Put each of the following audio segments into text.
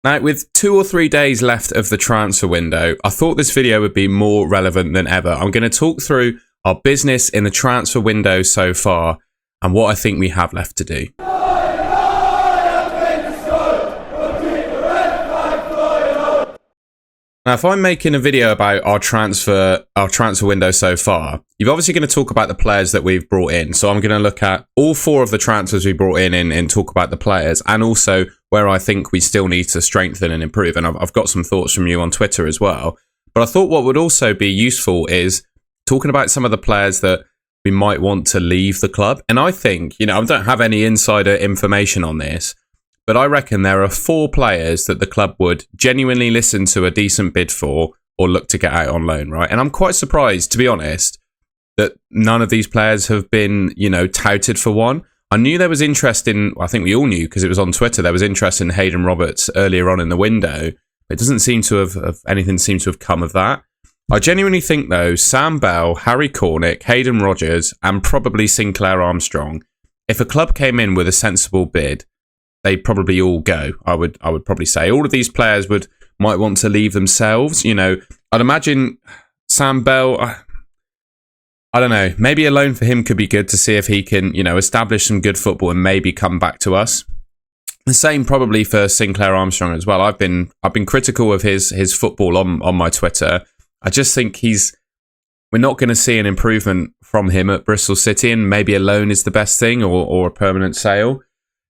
Now, with 2 or 3 days left of the transfer window, I thought this video would be more relevant than ever. I'm going to talk through our business in the transfer window so far and what I think we have left to do. Now, if I'm making a video about our transfer window so far, you're obviously going to talk about the players that we've brought in. So I'm going to look at all 4 of the transfers we brought in and talk about the players, and also where I think we still need to strengthen and improve. And I've got some thoughts from you on Twitter as well. But I thought what would also be useful is talking about some of the players that we might want to leave the club. And I think, I don't have any insider information on this, but I reckon there are 4 players that the club would genuinely listen to a decent bid for or look to get out on loan, right? And I'm quite surprised, to be honest, that none of these players have been, touted for one. I knew there was interest in, I think we all knew because it was on Twitter, there was interest in Hayden Roberts earlier on in the window. It doesn't seem to have anything seems to have come of that. I genuinely think, though, Sam Bell, Harry Cornick, Hayden Rogers, and probably Sinclair Armstrong, if a club came in with a sensible bid, they'd probably all go. I would probably say all of these players might want to leave themselves. I'd imagine Sam Bell, I don't know, maybe a loan for him could be good to see if he can, establish some good football and maybe come back to us. The same probably for Sinclair Armstrong as well. I've been critical of his football on my Twitter. I just think we're not going to see an improvement from him at Bristol City, and maybe a loan is the best thing or a permanent sale.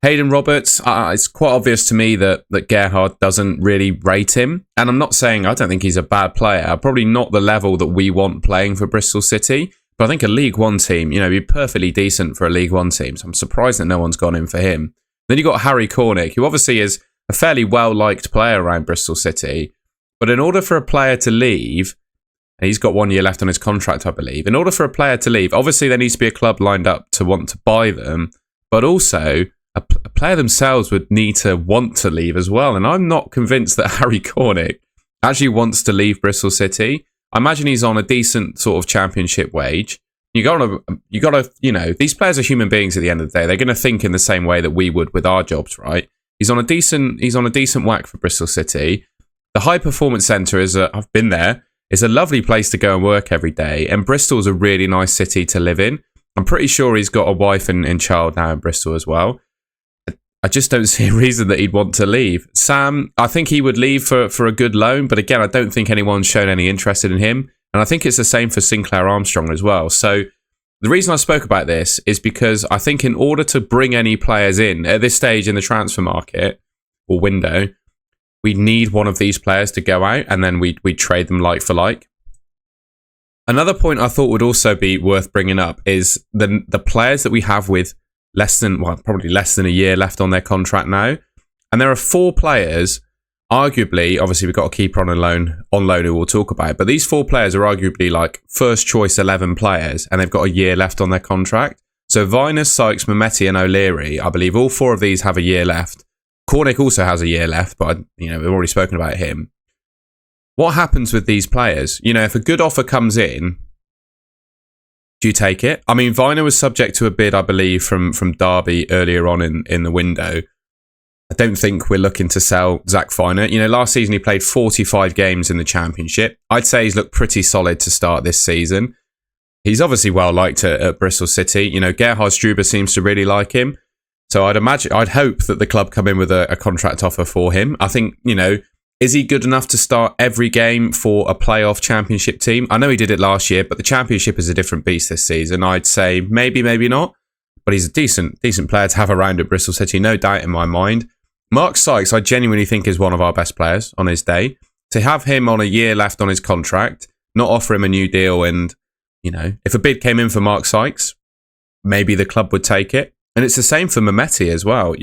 Hayden Roberts, it's quite obvious to me that Gerhard doesn't really rate him. And I'm not saying I don't think he's a bad player. Probably not the level that we want playing for Bristol City. But I think a League One team, he'd be perfectly decent for a League One team. So I'm surprised that no one's gone in for him. Then you've got Harry Cornick, who obviously is a fairly well-liked player around Bristol City. But in order for a player to leave, and he's got 1 year left on his contract, I believe. In order for a player to leave, obviously there needs to be a club lined up to want to buy them. But also a player themselves would need to want to leave as well. And I'm not convinced that Harry Cornick actually wants to leave Bristol City. I imagine he's on a decent sort of championship wage. You got to, these players are human beings at the end of the day. They're going to think in the same way that we would with our jobs, right? He's on a decent whack for Bristol City. The High Performance Centre I've been there. It's a lovely place to go and work every day. And Bristol's a really nice city to live in. I'm pretty sure he's got a wife and child now in Bristol as well. I just don't see a reason that he'd want to leave. Sam, I think he would leave for a good loan, but again, I don't think anyone's shown any interest in him. And I think it's the same for Sinclair Armstrong as well. So the reason I spoke about this is because I think in order to bring any players in at this stage in the transfer market or window, we need one of these players to go out and then we trade them like for like. Another point I thought would also be worth bringing up is the players that we have with probably less than a year left on their contract now. And there are 4 players, arguably, obviously we've got a keeper on loan who we'll talk about, but these 4 players are arguably like first choice 11 players and they've got a year left on their contract. So Vinus, Sykes, Mehmeti and O'Leary, I believe all 4 of these have a year left. Cornick also has a year left, but we've already spoken about him. What happens with these players? If a good offer comes in, do you take it? I mean, Viner was subject to a bid, I believe, from Derby earlier on in the window. I don't think we're looking to sell Zach Viner. Last season he played 45 games in the Championship. I'd say he's looked pretty solid to start this season. He's obviously well liked at Bristol City. Gerhard Struber seems to really like him. So I'd hope that the club come in with a contract offer for him. I think, is he good enough to start every game for a playoff Championship team? I know he did it last year, but the Championship is a different beast this season. I'd say maybe not, but he's a decent player to have around at Bristol City, no doubt in my mind. Mark Sykes, I genuinely think is one of our best players on his day. To have him on a year left on his contract, not offer him a new deal, and if a bid came in for Mark Sykes, maybe the club would take it. And it's the same for Mehmeti as well.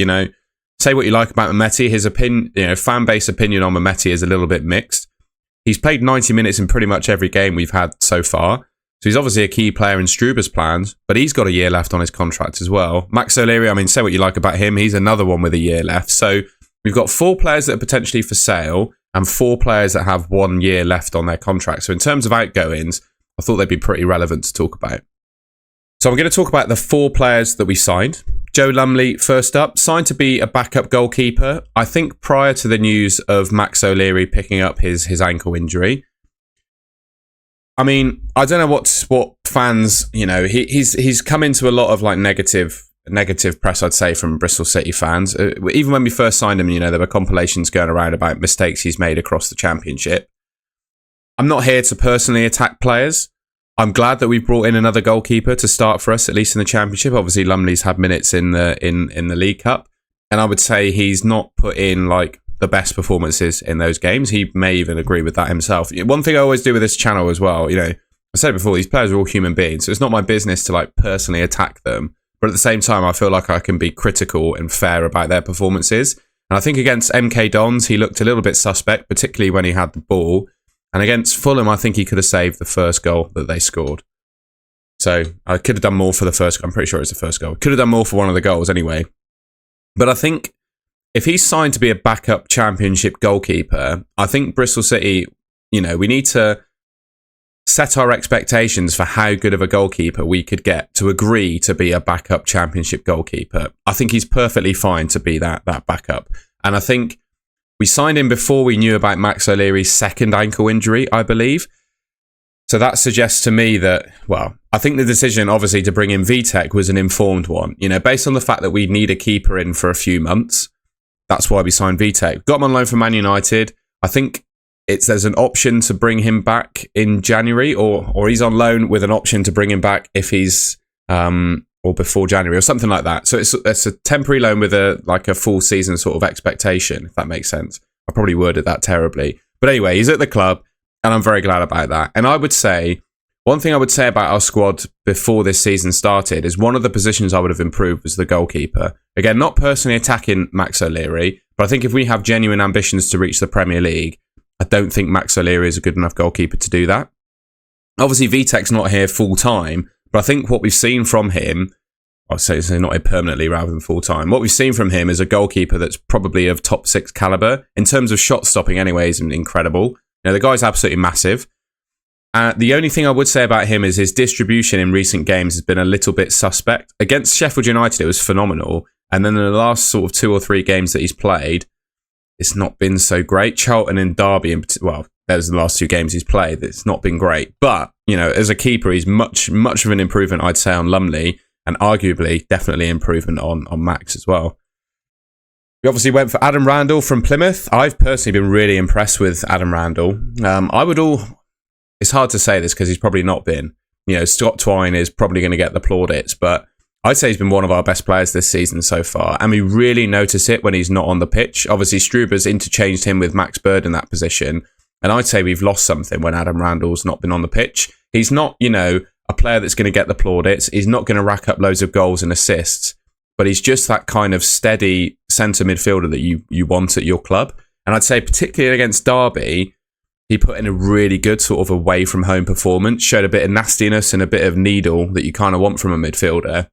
Say what you like about Mehmeti. His fan base opinion on Mehmeti is a little bit mixed. He's played 90 minutes in pretty much every game we've had so far. So he's obviously a key player in Struber's plans, but he's got a year left on his contract as well. Max O'Leary, say what you like about him. He's another one with a year left. So we've got 4 players that are potentially for sale and 4 players that have 1 year left on their contract. So in terms of outgoings, I thought they'd be pretty relevant to talk about. So I'm going to talk about the 4 players that we signed. Joe Lumley, first up, signed to be a backup goalkeeper. I think prior to the news of Max O'Leary picking up his ankle injury. I mean, I don't know what fans, he's come into a lot of like negative press, I'd say, from Bristol City fans. Even when we first signed him, there were compilations going around about mistakes he's made across the Championship. I'm not here to personally attack players. I'm glad that we've brought in another goalkeeper to start for us, at least in the Championship. Obviously, Lumley's had minutes in the League Cup, and I would say he's not put in like the best performances in those games. He may even agree with that himself. One thing I always do with this channel as well, I said it before, these players are all human beings, so it's not my business to like personally attack them. But at the same time, I feel like I can be critical and fair about their performances. And I think against MK Dons, he looked a little bit suspect, particularly when he had the ball. And against Fulham, I think he could have saved the first goal that they scored. So I could have done more for the first goal. I'm pretty sure it's the first goal. Could have done more for one of the goals anyway. But I think if he's signed to be a backup Championship goalkeeper, I think Bristol City, we need to set our expectations for how good of a goalkeeper we could get to agree to be a backup Championship goalkeeper. I think he's perfectly fine to be that backup. And I think we signed him before we knew about Max O'Leary's second ankle injury, I believe. So that suggests to me that, I think the decision, obviously, to bring in Vitek was an informed one. Based on the fact that we need a keeper in for a few months, that's why we signed Vitek. Got him on loan from Man United. I think there's an option to bring him back in January, or he's on loan with an option to bring him back if he's or before January or something like that. So it's a temporary loan with a full season sort of expectation, if that makes sense. I probably worded that terribly, but anyway, he's at the club, and I'm very glad about that. And I would say one thing I would say about our squad before this season started is one of the positions I would have improved was the goalkeeper. Again, not personally attacking Max O'Leary, but I think if we have genuine ambitions to reach the Premier League, I don't think Max O'Leary is a good enough goalkeeper to do that. Obviously, Vitek's not here full time, but I think what we've seen from him, I'll say not permanently rather than full time, what we've seen from him is a goalkeeper that's probably of top 6 caliber. In terms of shot stopping anyway, he's incredible. The guy's absolutely massive. The only thing I would say about him is his distribution in recent games has been a little bit suspect. Against Sheffield United, it was phenomenal. And then in the last sort of 2 or 3 games that he's played, it's not been so great. Charlton and Derby, there's the last 2 games he's played. It's not been great. But, as a keeper, he's much of an improvement, I'd say, on Lumley, and arguably definitely improvement on Max as well. We obviously went for Adam Randall from Plymouth. I've personally been really impressed with Adam Randall. It's hard to say this because he's probably not been. Scott Twine is probably going to get the plaudits, but I'd say he's been one of our best players this season so far, and we really notice it when he's not on the pitch. Obviously, Struber's interchanged him with Max Bird in that position, and I'd say we've lost something when Adam Randall's not been on the pitch. He's not, a player that's going to get the plaudits. He's not going to rack up loads of goals and assists, but he's just that kind of steady centre midfielder that you want at your club. And I'd say particularly against Derby, he put in a really good sort of away from home performance, showed a bit of nastiness and a bit of needle that you kind of want from a midfielder.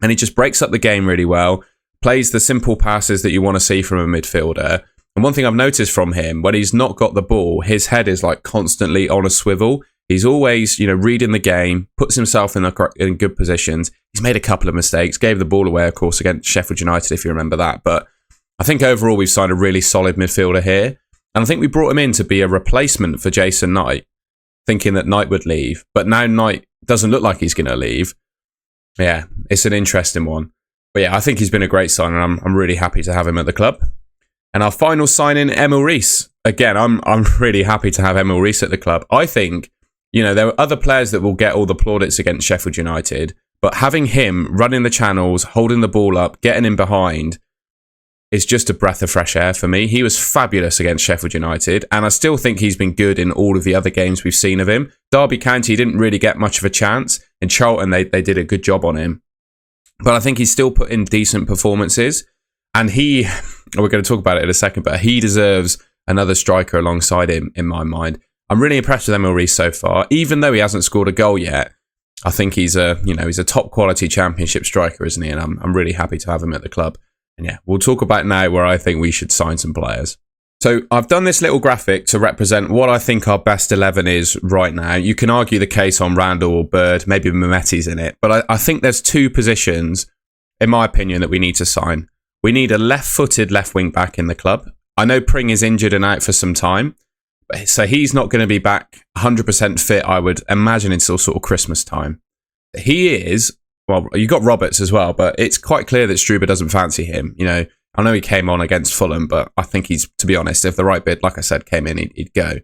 And he just breaks up the game really well, plays the simple passes that you want to see from a midfielder. And one thing I've noticed from him, when he's not got the ball, his head is like constantly on a swivel. He's always, reading the game, puts himself in good positions. He's made a couple of mistakes, gave the ball away, of course, against Sheffield United, if you remember that. But I think overall we've signed a really solid midfielder here. And I think we brought him in to be a replacement for Jason Knight, thinking that Knight would leave. But now Knight doesn't look like he's going to leave. Yeah, it's an interesting one. But yeah, I think he's been a great sign, and I'm really happy to have him at the club. And our final signing, Emil Rees. Again, I'm really happy to have Emil Rees at the club. I think, there are other players that will get all the plaudits against Sheffield United, but having him running the channels, holding the ball up, getting in behind, is just a breath of fresh air for me. He was fabulous against Sheffield United, and I still think he's been good in all of the other games we've seen of him. Derby County didn't really get much of a chance. In Charlton, they did a good job on him. But I think he's still put in decent performances, and we're going to talk about it in a second, but he deserves another striker alongside him, in my mind. I'm really impressed with Emil Rees so far. Even though he hasn't scored a goal yet, I think he's a top quality Championship striker, isn't he? And I'm really happy to have him at the club. And yeah, we'll talk about now where I think we should sign some players. So I've done this little graphic to represent what I think our best 11 is right now. You can argue the case on Randall or Bird, maybe Mehmeti's in it, but I think there's 2 positions in my opinion, that we need to sign. We need a left-footed left wing back in the club. I know Pring is injured and out for some time, so he's not going to be back 100% fit, I would imagine, until sort of Christmas time. He is, well, you got Roberts as well, but it's quite clear that Struber doesn't fancy him. You know, I know he came on against Fulham, but I think he's, to be honest, if the right bid, like I said, came in, he'd go.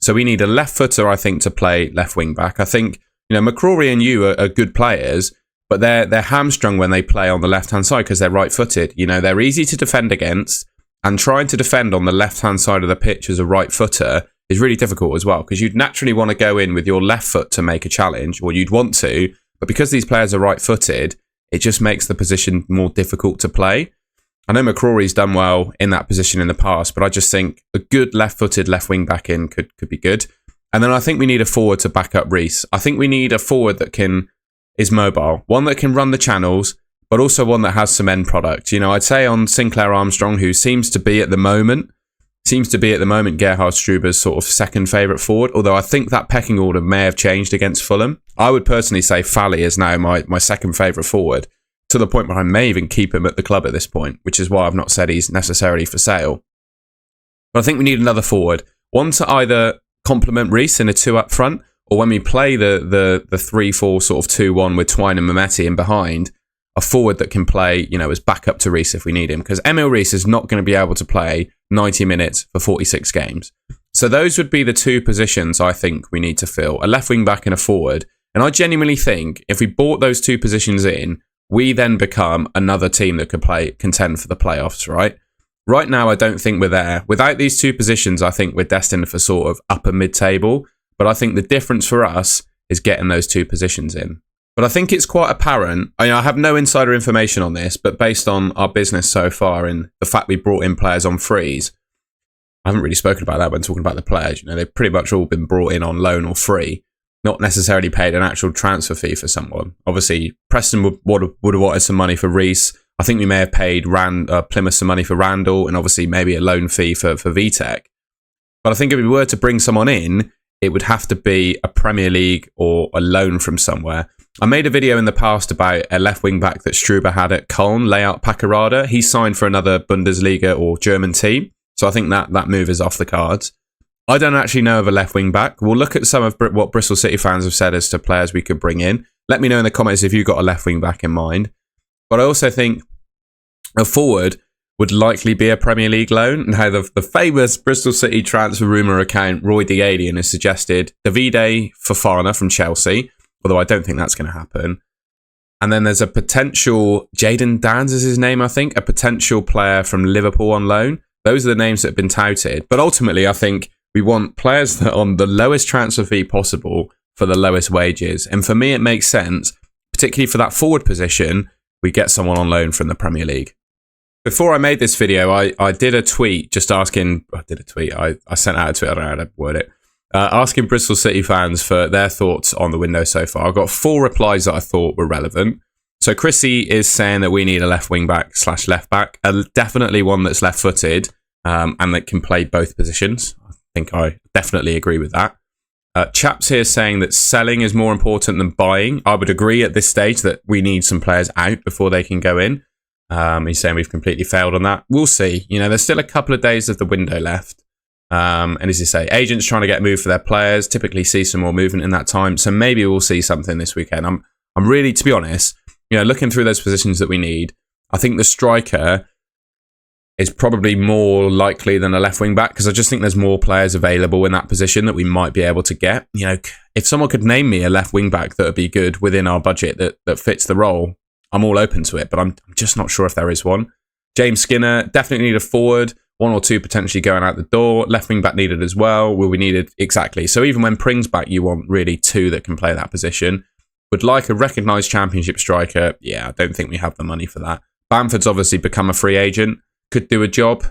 So we need a left footer, I think, to play left wing back. I think, you know, McCrory and you are good players, but they're hamstrung when they play on the left-hand side because they're right-footed. You know, they're easy to defend against, and trying to defend on the left-hand side of the pitch as a right footer is really difficult as well, because you'd naturally want to go in with your left foot to make a challenge, or you'd want to, but because these players are right-footed, it just makes the position more difficult to play. I know McCrory's done well in that position in the past, but I just think a good left-footed left wing back in could be good. And then I think we need a forward to back up Reece. I think we need a forward that is mobile, one that can run the channels, but also one that has some end product. You know, I'd say on Sinclair Armstrong, who seems to be at the moment Gerhard Struber's sort of second favourite forward, although I think that pecking order may have changed against Fulham. I would personally say Fally is now my second favourite forward, to the point where I may even keep him at the club at this point, which is why I've not said he's necessarily for sale. But I think we need another forward, one to either complement Reece in a two up front, or when we play the 3-4 sort of 2-1 with Twine and Mehmeti in behind, a forward that can play, you know, as backup to Reece if we need him. Because Emil Reece is not going to be able to play 90 minutes for 46 games. So those would be the two positions I think we need to fill, a left wing back and a forward. And I genuinely think if we bought those two positions in, we then become another team that could contend for the playoffs, right? Right now, I don't think we're there. Without these two positions, I think we're destined for sort of upper mid-table. But I think the difference for us is getting those two positions in. But I think it's quite apparent. I have no insider information on this, but based on our business so far and the fact we brought in players on frees, I haven't really spoken about that when talking about the players. You know, they've pretty much all been brought in on loan or free, not necessarily paid an actual transfer fee for someone. Obviously, Preston would have wanted some money for Reece. I think we may have paid Plymouth some money for Randall, and obviously maybe a loan fee for Vitek. But I think if we were to bring someone in, it would have to be a Premier League or a loan from somewhere. I made a video in the past about a left wing back that Struber had at Köln, Layout Paccarada. He signed for another Bundesliga or German team, so I think that move is off the cards. I don't actually know of a left wing back. We'll look at some of what Bristol City fans have said as to players we could bring in. Let me know in the comments if you've got a left wing back in mind. But I also think a forward would likely be a Premier League loan. Now, the famous Bristol City transfer rumour account, Roy the Alien, has suggested Davide Fofana from Chelsea, although I don't think that's going to happen. And then there's a potential, Jayden Danns is his name, I think, a potential player from Liverpool on loan. Those are the names that have been touted. But ultimately, I think we want players that are on the lowest transfer fee possible for the lowest wages. And for me, it makes sense, particularly for that forward position, we get someone on loan from the Premier League. Before I made this video, I did a tweet just asking, I sent out a tweet, I don't know how to word it, asking Bristol City fans for their thoughts on the window so far. I got 4 replies that I thought were relevant. So Chrissy is saying that we need a left wing back / left back, definitely one that's left footed and that can play both positions. I think I definitely agree with that. Chaps here saying that selling is more important than buying. I would agree at this stage that we need some players out before they can go in. He's saying we've completely failed on that. We'll see. You know, there's still a couple of days of the window left. And as you say, agents trying to get moved for their players typically see some more movement in that time. So maybe we'll see something this weekend. I'm really, to be honest, you know, looking through those positions that we need, I think the striker is probably more likely than a left wing back, because I just think there's more players available in that position that we might be able to get. You know, if someone could name me a left wing back that would be good within our budget that fits the role, I'm all open to it, but I'm just not sure if there is one. James Skinner, definitely need a forward, 1 or 2 potentially going out the door. Left wing back needed as well. Will we needed? Exactly. So even when Pring's back, you want really 2 that can play that position. Would like a recognised championship striker. Yeah, I don't think we have the money for that. Bamford's obviously become a free agent. Could do a job.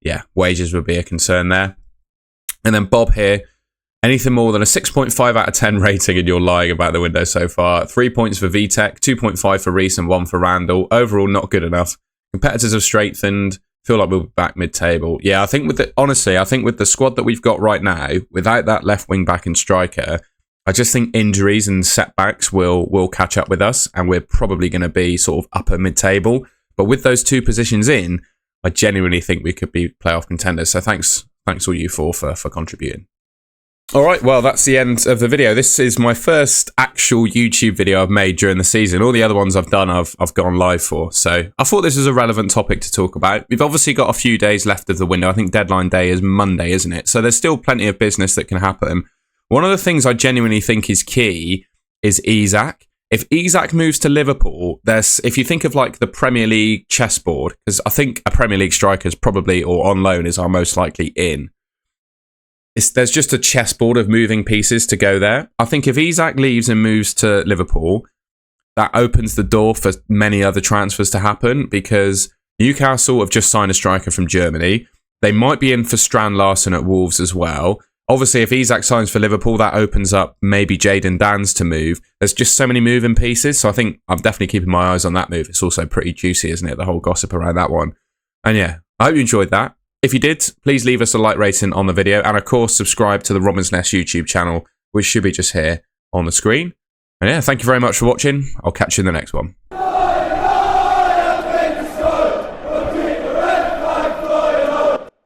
Yeah, wages would be a concern there. And then Bob here, anything more than a 6.5 out of 10 rating and you're lying about the window so far. 3 points for Vitek, 2.5 for Reece and 1 for Randall. Overall, not good enough. Competitors have strengthened. Feel like we'll be back mid-table. Yeah, I think with the squad that we've got right now, without that left wing back and striker, I just think injuries and setbacks will catch up with us, and we're probably going to be sort of upper mid-table. But with those 2 positions in, I genuinely think we could be playoff contenders. So thanks all you four for contributing. All right, well, that's the end of the video. This is my first actual YouTube video I've made during the season. All the other ones I've done, I've gone live for. So I thought this was a relevant topic to talk about. We've obviously got a few days left of the window. I think deadline day is Monday, isn't it? So there's still plenty of business that can happen. One of the things I genuinely think is key is Isak. If Isak moves to Liverpool, if you think of like the Premier League chessboard, because I think a Premier League striker is probably, or on loan, is our most likely in. There's just a chessboard of moving pieces to go there. I think if Isak leaves and moves to Liverpool, that opens the door for many other transfers to happen, because Newcastle have just signed a striker from Germany. They might be in for Strand Larsen at Wolves as well. Obviously, if Isak signs for Liverpool, that opens up maybe Jadon Danns to move. There's just so many moving pieces, so I think I'm definitely keeping my eyes on that move. It's also pretty juicy, isn't it, the whole gossip around that one. And yeah, I hope you enjoyed that. If you did, please leave us a like rating on the video, and of course, subscribe to the Robin's Nest YouTube channel, which should be just here on the screen. And yeah, thank you very much for watching. I'll catch you in the next one.